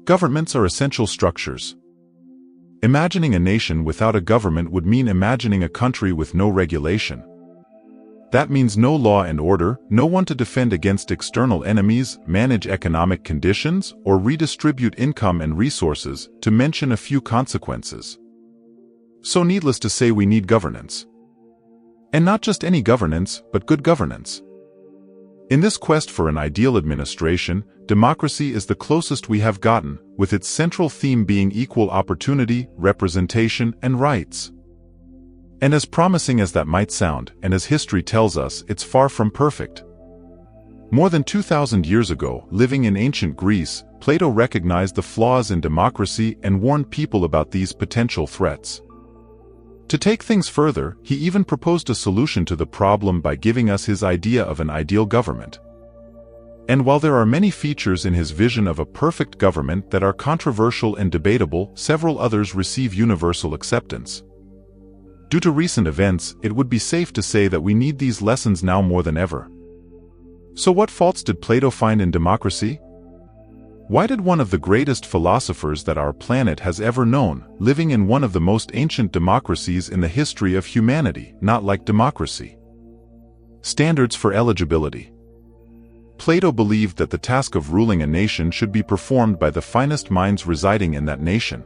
Governments are essential structures. Imagining a nation without a government would mean imagining a country with no regulation. That means no law and order, no one to defend against external enemies, manage economic conditions, or redistribute income and resources, to mention a few consequences. So needless to say, we need governance. And not just any governance, but good governance. In this quest for an ideal administration, democracy is the closest we have gotten, with its central theme being equal opportunity, representation, and rights. And as promising as that might sound, and as history tells us, it's far from perfect. More than 2,000 years ago, living in ancient Greece, Plato recognized the flaws in democracy and warned people about these potential threats. To take things further, he even proposed a solution to the problem by giving us his idea of an ideal government. And while there are many features in his vision of a perfect government that are controversial and debatable, several others receive universal acceptance. Due to recent events, it would be safe to say that we need these lessons now more than ever. So what faults did Plato find in democracy? Why did one of the greatest philosophers that our planet has ever known, living in one of the most ancient democracies in the history of humanity, not like democracy? Standards for eligibility. Plato believed that the task of ruling a nation should be performed by the finest minds residing in that nation.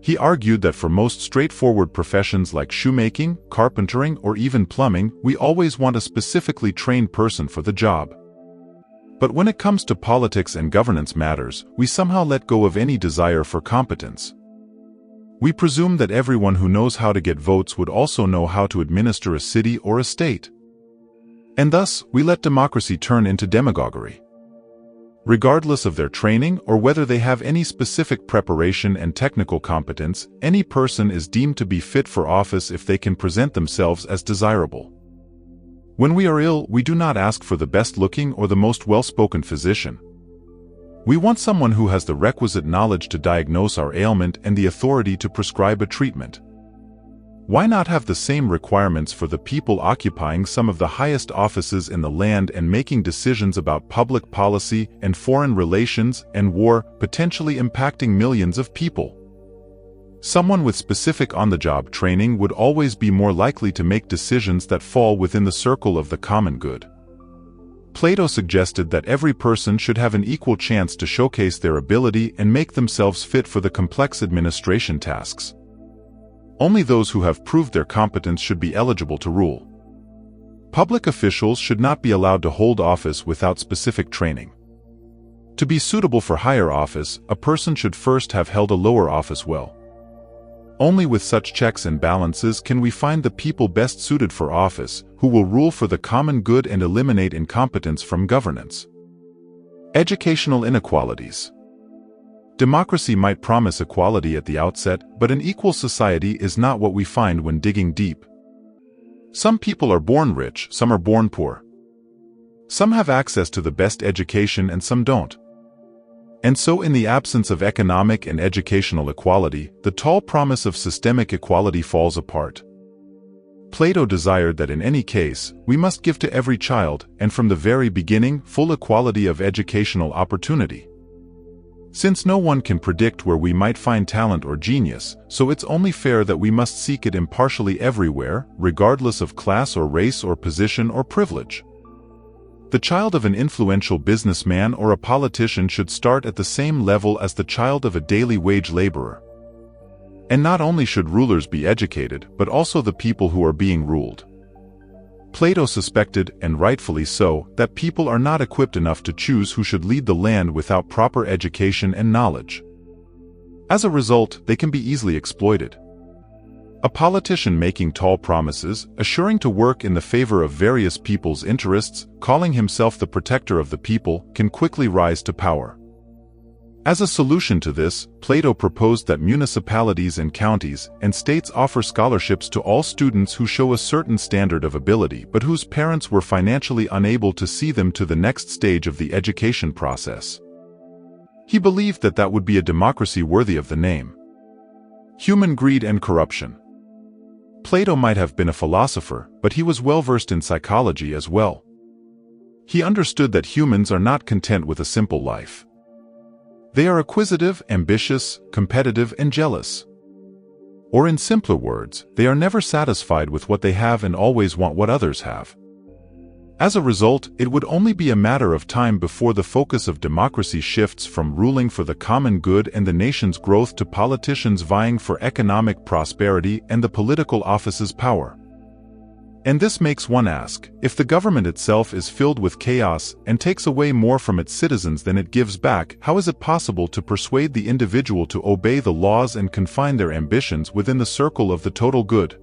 He argued that for most straightforward professions like shoemaking, carpentering, or even plumbing, we always want a specifically trained person for the job. But when it comes to politics and governance matters, we somehow let go of any desire for competence. We presume that everyone who knows how to get votes would also know how to administer a city or a state. And thus, we let democracy turn into demagoguery. Regardless of their training or whether they have any specific preparation and technical competence, any person is deemed to be fit for office if they can present themselves as desirable. When we are ill, we do not ask for the best-looking or the most well-spoken physician. We want someone who has the requisite knowledge to diagnose our ailment and the authority to prescribe a treatment. Why not have the same requirements for the people occupying some of the highest offices in the land and making decisions about public policy and foreign relations and war, potentially impacting millions of people? Someone with specific on-the-job training would always be more likely to make decisions that fall within the circle of the common good. Plato suggested that every person should have an equal chance to showcase their ability and make themselves fit for the complex administration tasks. Only those who have proved their competence should be eligible to rule. Public officials should not be allowed to hold office without specific training. To be suitable for higher office, a person should first have held a lower office well. Only with such checks and balances can we find the people best suited for office, who will rule for the common good and eliminate incompetence from governance. Educational inequalities. Democracy might promise equality at the outset, but an equal society is not what we find when digging deep. Some people are born rich, some are born poor. Some have access to the best education and some don't. And so in the absence of economic and educational equality, the tall promise of systemic equality falls apart. Plato desired that in any case, we must give to every child, and from the very beginning, full equality of educational opportunity. Since no one can predict where we might find talent or genius, so it's only fair that we must seek it impartially everywhere, regardless of class or race or position or privilege. The child of an influential businessman or a politician should start at the same level as the child of a daily wage laborer. And not only should rulers be educated, but also the people who are being ruled. Plato suspected, and rightfully so, that people are not equipped enough to choose who should lead the land without proper education and knowledge. As a result, they can be easily exploited. A politician making tall promises, assuring to work in the favor of various people's interests, calling himself the protector of the people, can quickly rise to power. As a solution to this, Plato proposed that municipalities and counties and states offer scholarships to all students who show a certain standard of ability but whose parents were financially unable to see them to the next stage of the education process. He believed that that would be a democracy worthy of the name. Human greed and corruption. Plato might have been a philosopher, but he was well versed in psychology as well. He understood that humans are not content with a simple life. They are acquisitive, ambitious, competitive, and jealous. Or in simpler words, they are never satisfied with what they have and always want what others have. As a result, it would only be a matter of time before the focus of democracy shifts from ruling for the common good and the nation's growth to politicians vying for economic prosperity and the political office's power. And this makes one ask, if the government itself is filled with chaos and takes away more from its citizens than it gives back, how is it possible to persuade the individual to obey the laws and confine their ambitions within the circle of the total good?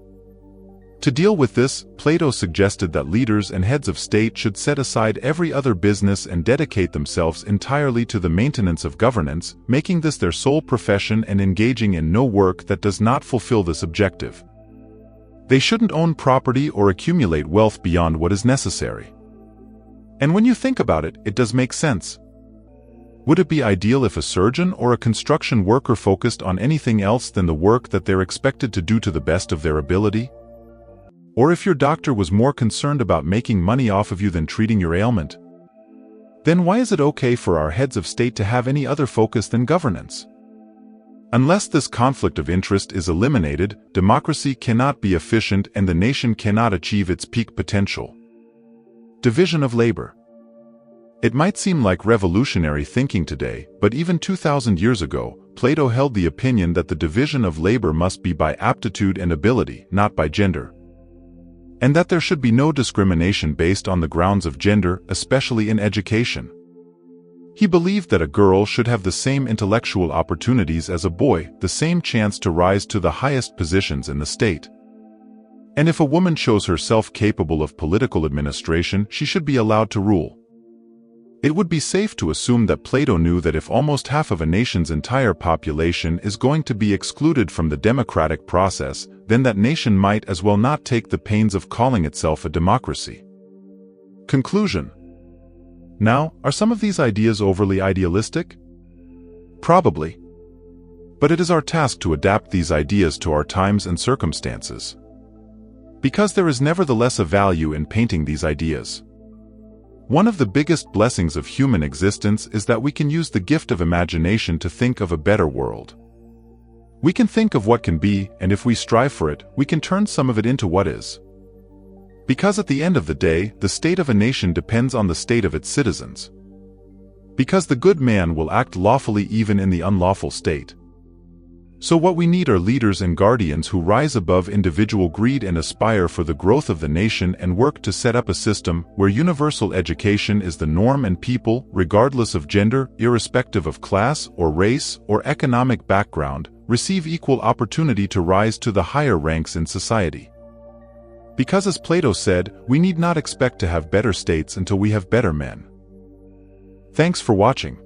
To deal with this, Plato suggested that leaders and heads of state should set aside every other business and dedicate themselves entirely to the maintenance of governance, making this their sole profession and engaging in no work that does not fulfill this objective. They shouldn't own property or accumulate wealth beyond what is necessary. And when you think about it, it does make sense. Would it be ideal if a surgeon or a construction worker focused on anything else than the work that they're expected to do to the best of their ability? Or if your doctor was more concerned about making money off of you than treating your ailment? Then why is it okay for our heads of state to have any other focus than governance? Unless this conflict of interest is eliminated, democracy cannot be efficient and the nation cannot achieve its peak potential. Division of labor. It might seem like revolutionary thinking today, but even 2,000 years ago, Plato held the opinion that the division of labor must be by aptitude and ability, not by gender. And that there should be no discrimination based on the grounds of gender, especially in education. He believed that a girl should have the same intellectual opportunities as a boy, the same chance to rise to the highest positions in the state. And if a woman shows herself capable of political administration, she should be allowed to rule. It would be safe to assume that Plato knew that if almost half of a nation's entire population is going to be excluded from the democratic process, then that nation might as well not take the pains of calling itself a democracy. Conclusion. Now, are some of these ideas overly idealistic? Probably. But it is our task to adapt these ideas to our times and circumstances. Because there is nevertheless a value in painting these ideas. One of the biggest blessings of human existence is that we can use the gift of imagination to think of a better world. We can think of what can be, and if we strive for it, we can turn some of it into what is. Because at the end of the day, the state of a nation depends on the state of its citizens. Because the good man will act lawfully even in the unlawful state. So what we need are leaders and guardians who rise above individual greed and aspire for the growth of the nation and work to set up a system where universal education is the norm and people, regardless of gender, irrespective of class or race or economic background, receive equal opportunity to rise to the higher ranks in society. Because as Plato said, we need not expect to have better states until we have better men. Thanks for watching.